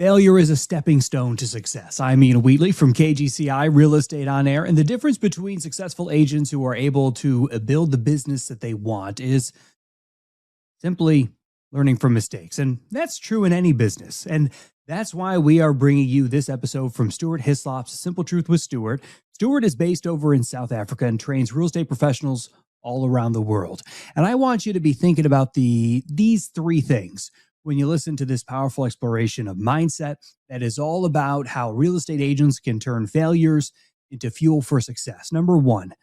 Failure is a stepping stone to success. I'm Ian Wheatley from KGCI Real Estate On Air, and the difference between successful agents who are able to build the business that they want is simply learning from mistakes. And that's true in any business. And that's why we are bringing you this episode from Stuart Hyslop's Simple Truth with Stuart. Stuart is based over in South Africa and trains real estate professionals all around the world. And I want you to be thinking about these three things when you listen to this powerful exploration of mindset that is all about how real estate agents can turn failures into fuel for success. Number one,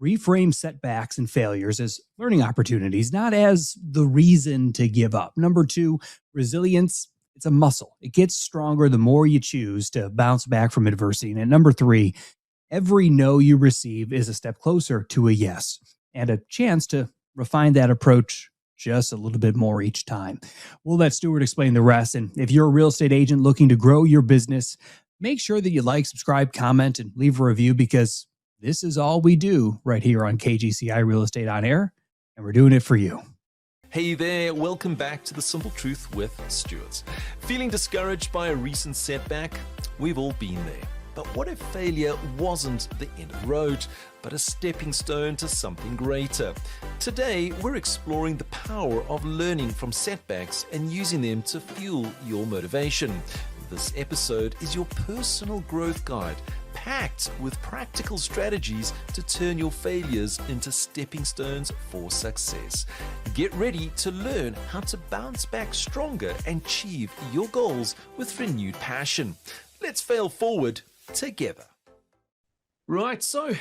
reframe setbacks and failures as learning opportunities, not as the reason to give up. Number two, resilience, it's a muscle. It gets stronger the more you choose to bounce back from adversity. And number three, every no you receive is a step closer to a yes and a chance to refine that approach just a little bit more each time. We'll let Stuart explain the rest. And if you're a real estate agent looking to grow your business, make sure that you like, subscribe, comment, and leave a review, because this is all we do right here on KGCI Real Estate On Air, and we're doing it for you. Hey there, welcome back to The Simple Truth with Stuart. Feeling discouraged by a recent setback? We've all been there. But what if failure wasn't the end of the road, but a stepping stone to something greater? Today, we're exploring the power of learning from setbacks and using them to fuel your motivation. This episode is your personal growth guide, packed with practical strategies to turn your failures into stepping stones for success. Get ready to learn how to bounce back stronger and achieve your goals with renewed passion. Let's fail forward together. Right, so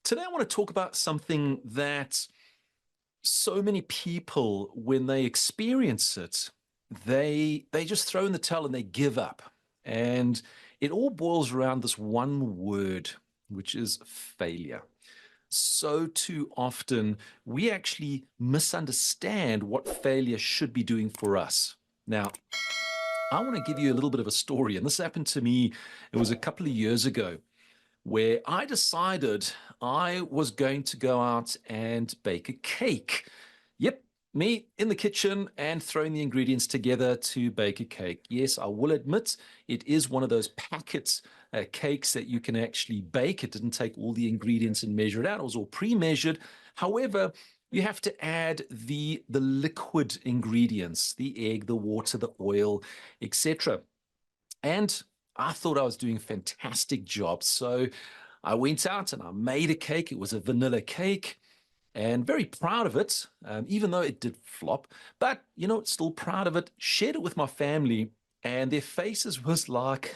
today I want to talk about something that so many people, when they experience it, they just throw in the towel and they give up. And it all boils around this one word, which is failure. So too often, we actually misunderstand what failure should be doing for us. Now, I want to give you a little bit of a story, and this happened to me, it was a couple of years ago, where I decided I was going to go out and bake a cake. Yep, me in the kitchen and throwing the ingredients together to bake a cake. Yes, I will admit, it is one of those packet cakes that you can actually bake. It didn't take all the ingredients and measure it out. It was all pre-measured. However, you have to add the liquid ingredients, the egg, the water, the oil, etc. And I thought I was doing a fantastic job. So I went out and I made a cake. It was a vanilla cake and very proud of it, even though it did flop. But, still proud of it. Shared it with my family and their faces was like,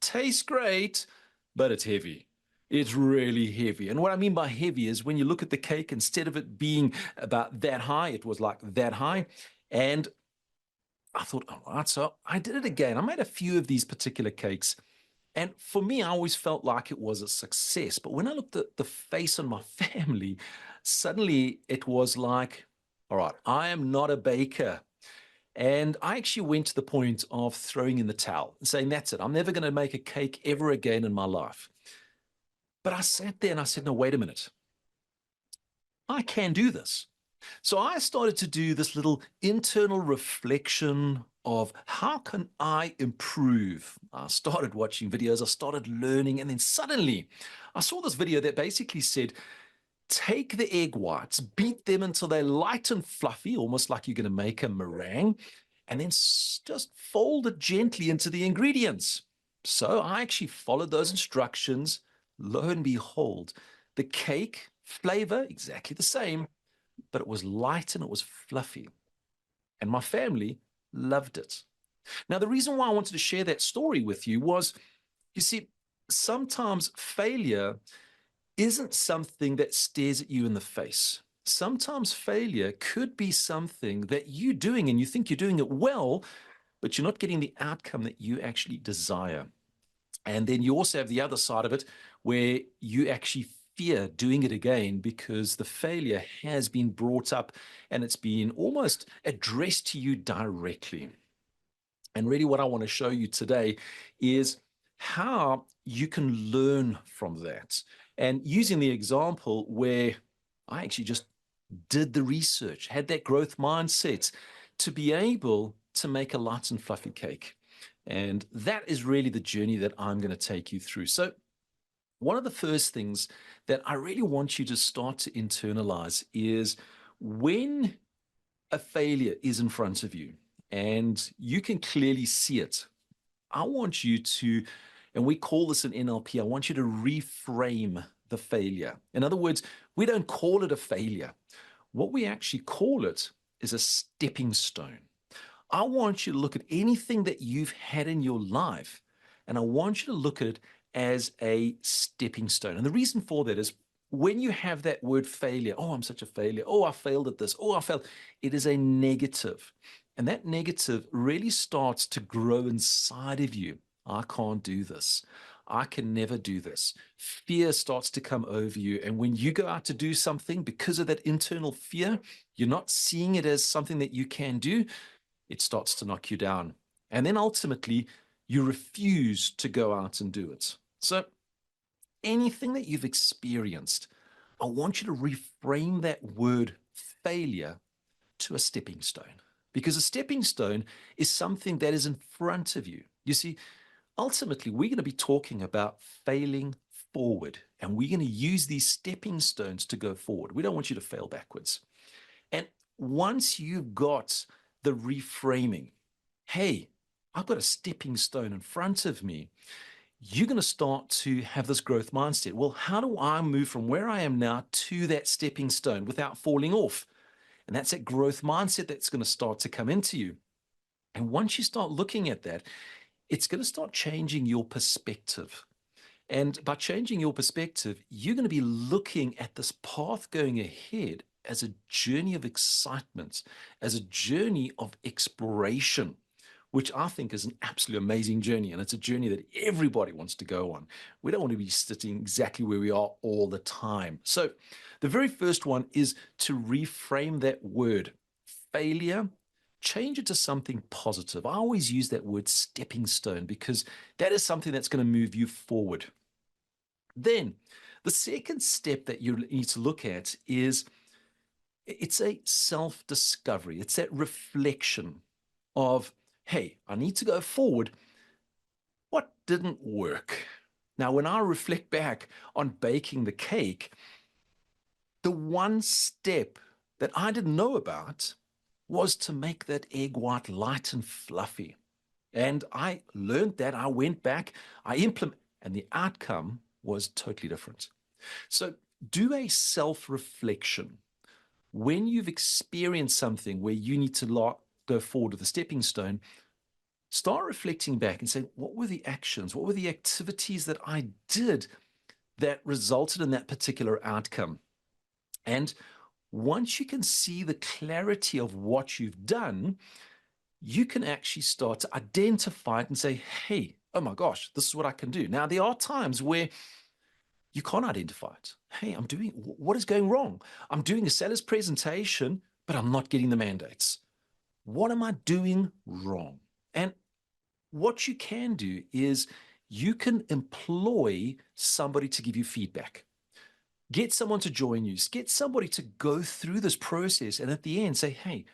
tastes great, but it's heavy. It's really heavy. And what I mean by heavy is when you look at the cake, instead of it being about that high, it was like that high. And I thought, all right, so I did it again. I made a few of these particular cakes. And for me, I always felt like it was a success. But when I looked at the face on my family, suddenly it was like, all right, I am not a baker. And I actually went to the point of throwing in the towel and saying, that's it. I'm never going to make a cake ever again in my life. But I sat there and I said, no, wait a minute. I can do this. So I started to do this little internal reflection of how can I improve? I started watching videos, I started learning, and then suddenly I saw this video that basically said, take the egg whites, beat them until they're light and fluffy, almost like you're going to make a meringue, and then just fold it gently into the ingredients. So I actually followed those instructions. Lo and behold, the cake flavor exactly the same, but it was light and it was fluffy. And my family loved it. Now, the reason why I wanted to share that story with you was, you see, sometimes failure isn't something that stares at you in the face. Sometimes failure could be something that you're doing and you think you're doing it well, but you're not getting the outcome that you actually desire. And then you also have the other side of it where you actually fear doing it again because the failure has been brought up and it's been almost addressed to you directly. And really what I want to show you today is how you can learn from that. And using the example where I actually just did the research, had that growth mindset to be able to make a light and fluffy cake. And that is really the journey that I'm going to take you through. So one of the first things that I really want you to start to internalize is when a failure is in front of you and you can clearly see it, I want you to, and we call this in NLP, I want you to reframe the failure. In other words, we don't call it a failure. What we actually call it is a stepping stone. I want you to look at anything that you've had in your life, and I want you to look at it as a stepping stone. And the reason for that is when you have that word failure, oh, I'm such a failure, oh, I failed at this, oh, I failed, it is a negative. And that negative really starts to grow inside of you. I can't do this. I can never do this. Fear starts to come over you. And when you go out to do something, because of that internal fear, you're not seeing it as something that you can do. It starts to knock you down. And then ultimately, you refuse to go out and do it. So anything that you've experienced, I want you to reframe that word failure to a stepping stone. Because a stepping stone is something that is in front of you. You see, ultimately, we're going to be talking about failing forward. And we're going to use these stepping stones to go forward. We don't want you to fail backwards. And once you've got the reframing, hey, I've got a stepping stone in front of me, you're going to start to have this growth mindset. Well, how do I move from where I am now to that stepping stone without falling off? And that's that growth mindset that's going to start to come into you. And once you start looking at that, it's going to start changing your perspective. And by changing your perspective, you're going to be looking at this path going ahead as a journey of excitement, as a journey of exploration, which I think is an absolutely amazing journey. And it's a journey that everybody wants to go on. We don't want to be sitting exactly where we are all the time. So the very first one is to reframe that word failure, change it to something positive. I always use that word stepping stone because that is something that's going to move you forward. Then the second step that you need to look at is it's a self-discovery. It's that reflection of, hey, I need to go forward. What didn't work? Now, when I reflect back on baking the cake, the one step that I didn't know about was to make that egg white light and fluffy. And I learned that, I went back, I implemented, and the outcome was totally different. So do a self-reflection. When you've experienced something where you need to go forward with a stepping stone, start reflecting back and say, what were the actions? What were the activities that I did that resulted in that particular outcome? And once you can see the clarity of what you've done, you can actually start to identify it and say, hey, oh my gosh, this is what I can do. Now, there are times where you can't identify it. Hey, what is going wrong? I'm doing a seller's presentation, but I'm not getting the mandates. What am I doing wrong? And what you can do is you can employ somebody to give you feedback. Get someone to join you. Get somebody to go through this process and at the end say, hey,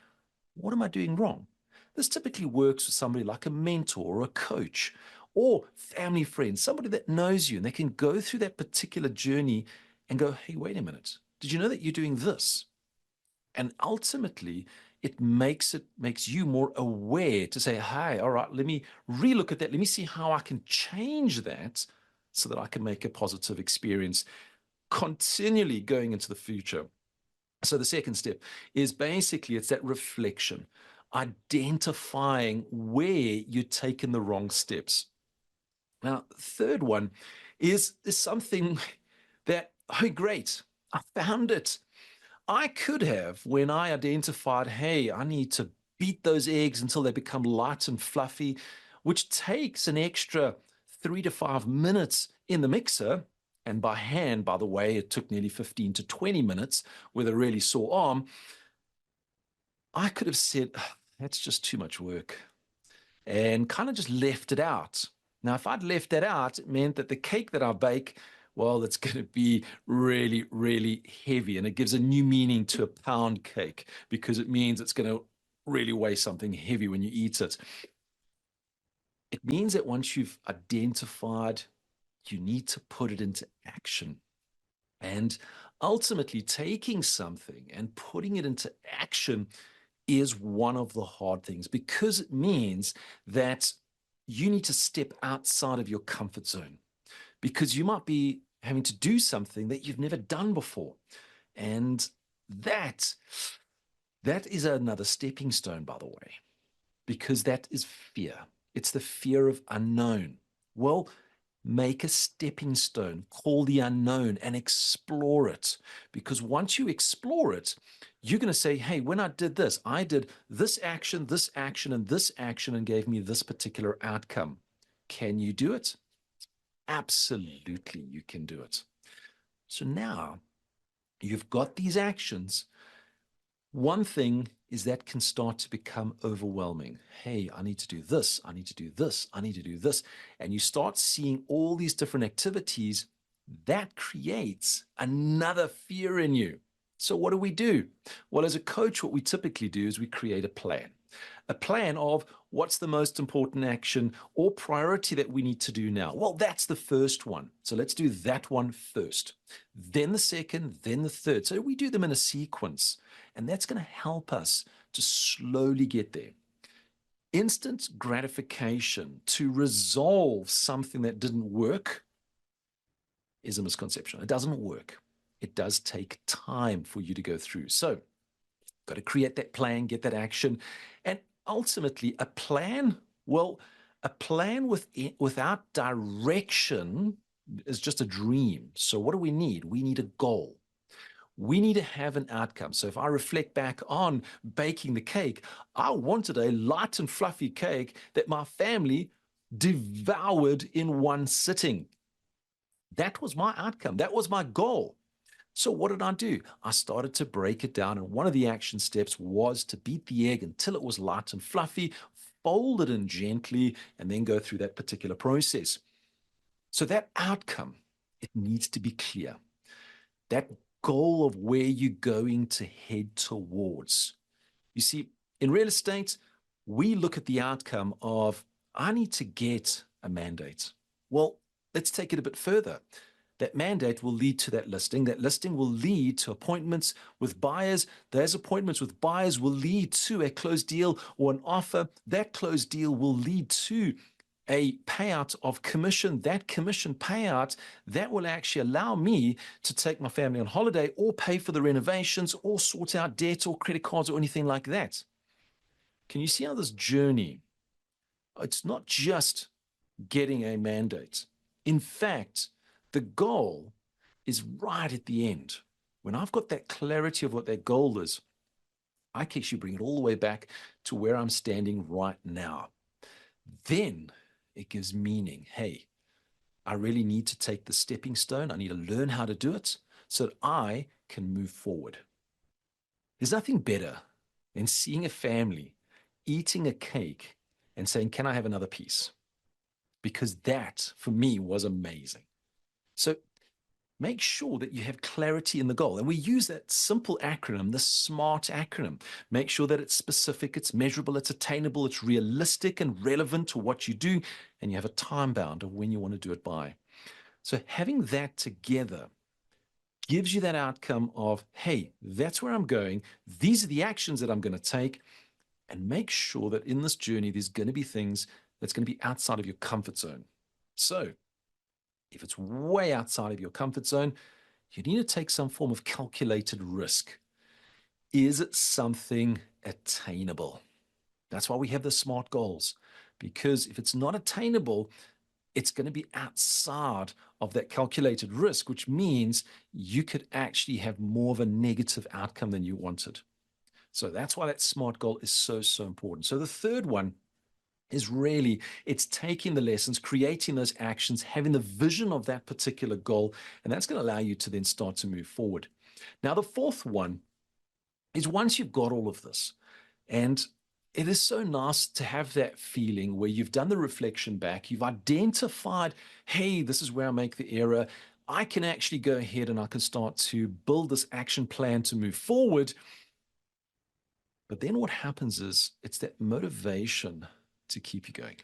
what am I doing wrong? This typically works with somebody like a mentor or a coach or family friends, somebody that knows you and they can go through that particular journey and go, hey, wait a minute. Did you know that you're doing this? And ultimately, it makes you more aware to say, hey, all right, let me relook at that. Let me see how I can change that so that I can make a positive experience continually going into the future. So the second step is basically it's that reflection, identifying where you're taking the wrong steps. Now, the third one is something that, oh, great, I found it. I could have, when I identified, hey, I need to beat those eggs until they become light and fluffy, which takes an extra 3 to 5 minutes in the mixer. And by hand, by the way, it took nearly 15 to 20 minutes with a really sore arm. I could have said, that's just too much work and kind of just left it out. Now, if I'd left that out, it meant that the cake that I bake, well, it's going to be really, really heavy. And it gives a new meaning to a pound cake because it means it's going to really weigh something heavy when you eat it. It means that once you've identified, you need to put it into action. And ultimately, taking something and putting it into action is one of the hard things, because it means that you need to step outside of your comfort zone, because you might be having to do something that you've never done before. And that is another stepping stone, by the way, because that is fear. It's the fear of unknown. Well, make a stepping stone, call the unknown and explore it. Because once you explore it, you're going to say, hey, when I did this, I did this action, and this action, and gave me this particular outcome. Can you do it? Absolutely, you can do it. So now you've got these actions. One thing is that can start to become overwhelming. Hey, I need to do this. I need to do this. I need to do this. And you start seeing all these different activities. That creates another fear in you. So what do? Well, as a coach, what we typically do is we create a plan of what's the most important action or priority that we need to do now. Well, that's the first one. So let's do that one first, then the second, then the third. So we do them in a sequence, and that's going to help us to slowly get there. Instant gratification to resolve something that didn't work is a misconception. It doesn't work. It does take time for you to go through. So got to create that plan, get that action. And ultimately, a plan without direction is just a dream. So what do we need? We need a goal. We need to have an outcome. So if I reflect back on baking the cake, I wanted a light and fluffy cake that my family devoured in one sitting. That was my outcome. That was my goal. So what did I do? I started to break it down, and one of the action steps was to beat the egg until it was light and fluffy, fold it in gently, and then go through that particular process. So that outcome, it needs to be clear. That goal of where you're going to head towards. You see, in real estate, we look at the outcome of, I need to get a mandate. Well, let's take it a bit further. That mandate will lead to that listing. That listing will lead to appointments with buyers. Those appointments with buyers will lead to a closed deal or an offer. That closed deal will lead to a payout of commission. That commission payout, that will actually allow me to take my family on holiday or pay for the renovations or sort out debt or credit cards or anything like that. Can you see how this journey, it's not just getting a mandate. In fact, the goal is right at the end. When I've got that clarity of what that goal is, I can actually bring it all the way back to where I'm standing right now. Then it gives meaning. Hey, I really need to take the stepping stone. I need to learn how to do it so that I can move forward. There's nothing better than seeing a family eating a cake and saying, can I have another piece? Because that, for me, was amazing. So make sure that you have clarity in the goal. And we use that simple acronym, the SMART acronym. Make sure that it's specific, it's measurable, it's attainable, it's realistic and relevant to what you do, and you have a time bound of when you want to do it by. So having that together gives you that outcome of, hey, that's where I'm going. These are the actions that I'm going to take. And make sure that in this journey, there's going to be things that's going to be outside of your comfort zone. So if it's way outside of your comfort zone, you need to take some form of calculated risk. Is it something attainable? That's why we have the SMART goals, because if it's not attainable, it's going to be outside of that calculated risk, which means you could actually have more of a negative outcome than you wanted. So that's why that SMART goal is so, so important. So the third one is really, it's taking the lessons, creating those actions, having the vision of that particular goal, and that's going to allow you to then start to move forward. Now, the fourth one is once you've got all of this, and it is so nice to have that feeling where you've done the reflection back, you've identified, hey, this is where I make the error. I can actually go ahead and I can start to build this action plan to move forward. But then what happens is it's that motivation to keep you going.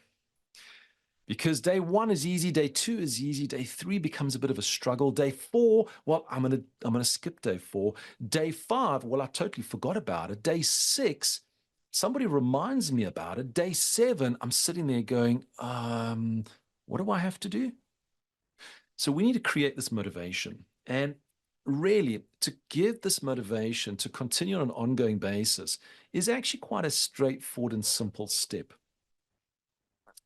Because day one is easy, day two is easy, day three becomes a bit of a struggle. Day four, well, I'm gonna skip day four. Day five, well, I totally forgot about it. Day six, somebody reminds me about it. Day seven, I'm sitting there going, what do I have to do? So we need to create this motivation. And really, to give this motivation to continue on an ongoing basis is actually quite a straightforward and simple step.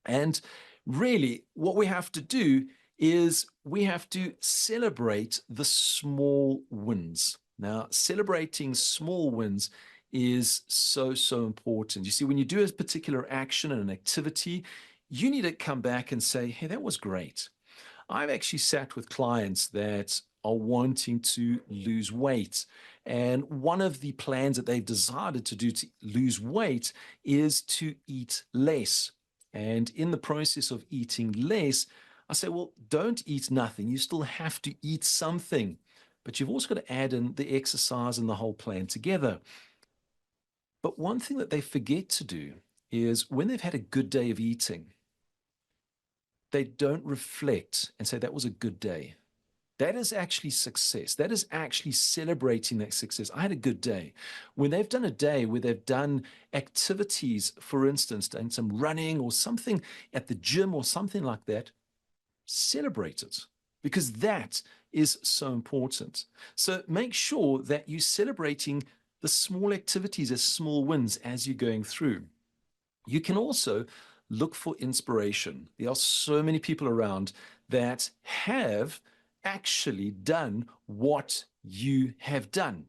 And really, what we have to do is we have to celebrate the small wins. Now, celebrating small wins is so, so important. You see, when you do a particular action and an activity, you need to come back and say, hey, that was great. I've actually sat with clients that are wanting to lose weight. And one of the plans that they've decided to do to lose weight is to eat less. And in the process of eating less, I say, well, don't eat nothing. You still have to eat something, but you've also got to add in the exercise and the whole plan together. But one thing that they forget to do is when they've had a good day of eating, they don't reflect and say, that was a good day. That is actually success. That is actually celebrating that success. I had a good day. When they've done a day where they've done activities, for instance, done some running or something at the gym or something like that, celebrate it, because that is so important. So make sure that you're celebrating the small activities as small wins as you're going through. You can also look for inspiration. There are so many people around that have actually done what you have done.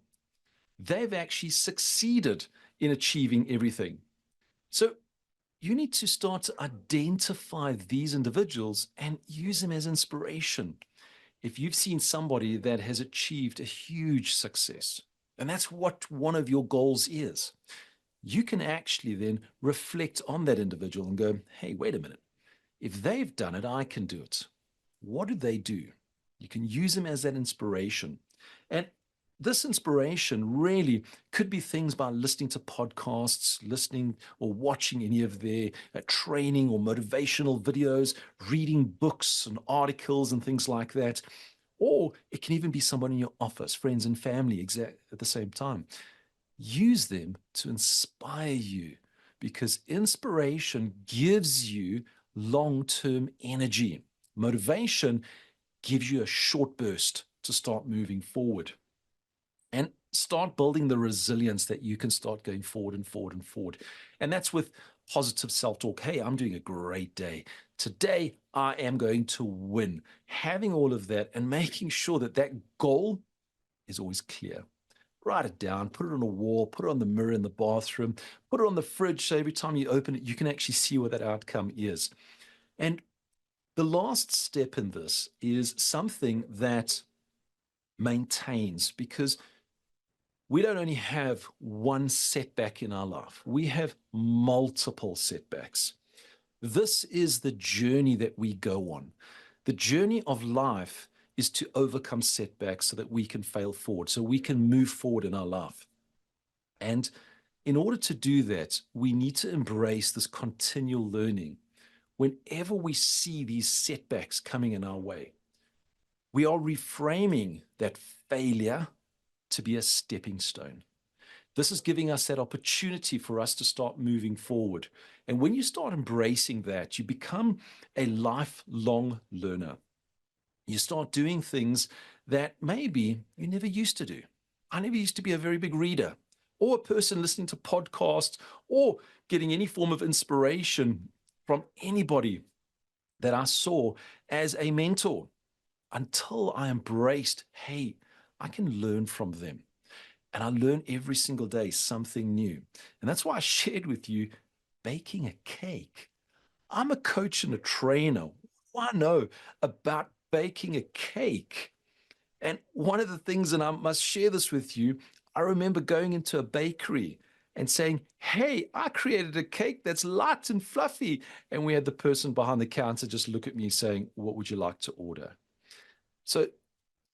They've actually succeeded in achieving everything. So you need to start to identify these individuals and use them as inspiration. If you've seen somebody that has achieved a huge success, and that's what one of your goals is, you can actually then reflect on that individual and go, hey, wait a minute. If they've done it, I can do it. What did they do? You can use them as that inspiration. And this inspiration really could be things by listening to podcasts, listening or watching any of their training or motivational videos, reading books and articles and things like that. Or it can even be someone in your office, friends and family at the same time. Use them to inspire you, because inspiration gives you long-term energy. Motivation gives you a short burst to start moving forward and start building the resilience that you can start going forward and forward and forward. And that's with positive self-talk. Hey, I'm doing a great day. Today, I am going to win. Having all of that and making sure that that goal is always clear. Write it down, put it on a wall, put it on the mirror in the bathroom, put it on the fridge so every time you open it, you can actually see what that outcome is. And the last step in this is something that maintains, because we don't only have one setback in our life, we have multiple setbacks. This is the journey that we go on. The journey of life is to overcome setbacks so that we can fail forward, so we can move forward in our life. And in order to do that, we need to embrace this continual learning. Whenever we see these setbacks coming in our way, we are reframing that failure to be a stepping stone. This is giving us that opportunity for us to start moving forward. And when you start embracing that, you become a lifelong learner. You start doing things that maybe you never used to do. I never used to be a very big reader, or a person listening to podcasts, or getting any form of inspiration from anybody that I saw as a mentor, until I embraced, hey, I can learn from them. And I learn every single day something new. And that's why I shared with you baking a cake. I'm a coach and a trainer. What do I know about baking a cake? And one of the things, and I must share this with you, I remember going into a bakery and saying, hey, I created a cake that's light and fluffy. And we had the person behind the counter just look at me saying, what would you like to order? So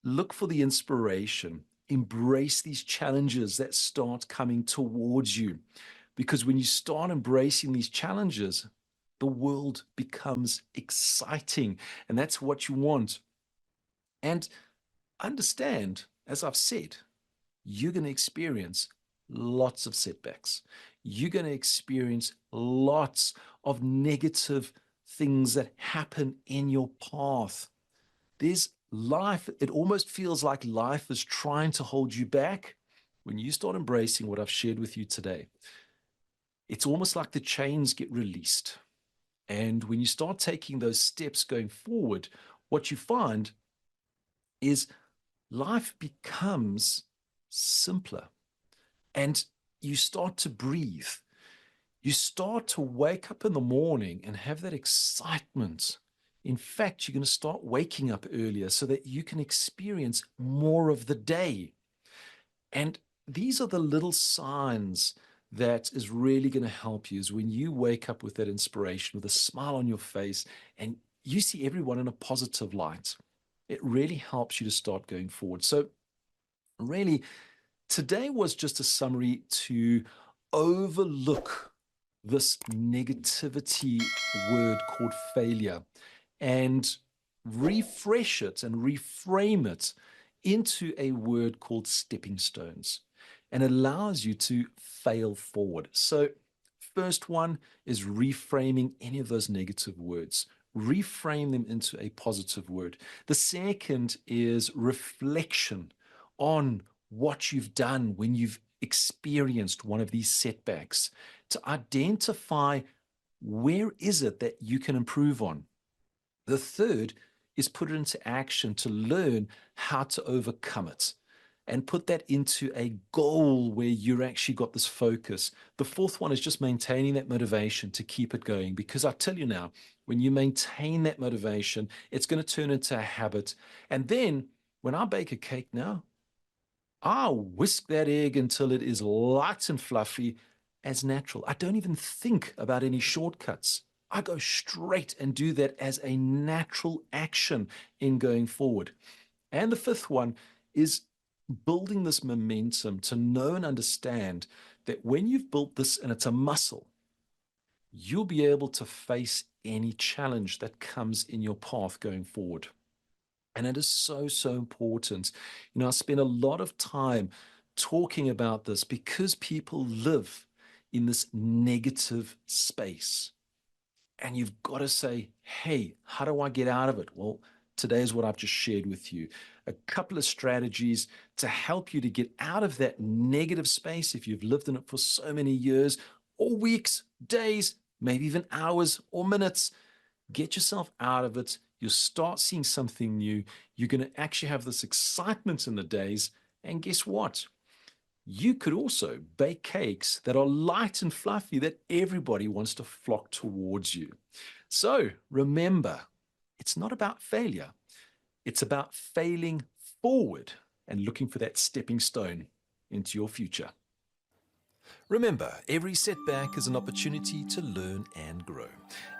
look for the inspiration embrace these challenges that start coming towards you. Because when you start embracing these challenges, the world becomes exciting. And that's what you want. And understand, as I've said, you're going to experience lots of setbacks. You're going to experience lots of negative things that happen in your path. There's life, it almost feels like life is trying to hold you back. When you start embracing what I've shared with you today, it's almost like the chains get released. And when you start taking those steps going forward, what you find is life becomes simpler and you start to breathe. You start to wake up in the morning and have that excitement. In fact, you're going to start waking up earlier so that you can experience more of the day. And these are the little signs that is really going to help you, is when you wake up with that inspiration, with a smile on your face, and you see everyone in a positive light. It really helps you to start going forward. So really, today was just a summary to overlook this negativity word called failure and refresh it and reframe it into a word called stepping stones, and allows you to fail forward. So first one is reframing any of those negative words. Reframe them into a positive word. The second is reflection on what you've done when you've experienced one of these setbacks, to identify where is it that you can improve on. The third is put it into action to learn how to overcome it and put that into a goal where you're actually got this focus. The fourth one is just maintaining that motivation to keep it going, because I tell you now, when you maintain that motivation, it's going to turn into a habit. And then when I bake a cake now, I whisk that egg until it is light and fluffy as natural. I don't even think about any shortcuts. I go straight and do that as a natural action in going forward. And the fifth one is building this momentum to know and understand that when you've built this and it's a muscle, you'll be able to face any challenge that comes in your path going forward. And it is so, so important. You know, I spend a lot of time talking about this because people live in this negative space. And you've got to say, hey, how do I get out of it? Well, today is what I've just shared with you. A couple of strategies to help you to get out of that negative space if you've lived in it for so many years, or weeks, days, maybe even hours or minutes. Get yourself out of it. You'll start seeing something new. You're going to actually have this excitement in the days. And guess what? You could also bake cakes that are light and fluffy that everybody wants to flock towards you. So remember, it's not about failure. It's about failing forward and looking for that stepping stone into your future. Remember, every setback is an opportunity to learn and grow.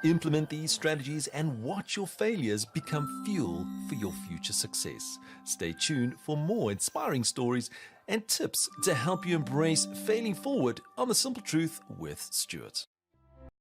Implement these strategies and watch your failures become fuel for your future success. Stay tuned for more inspiring stories and tips to help you embrace failing forward on The Simple Truth with Stuart.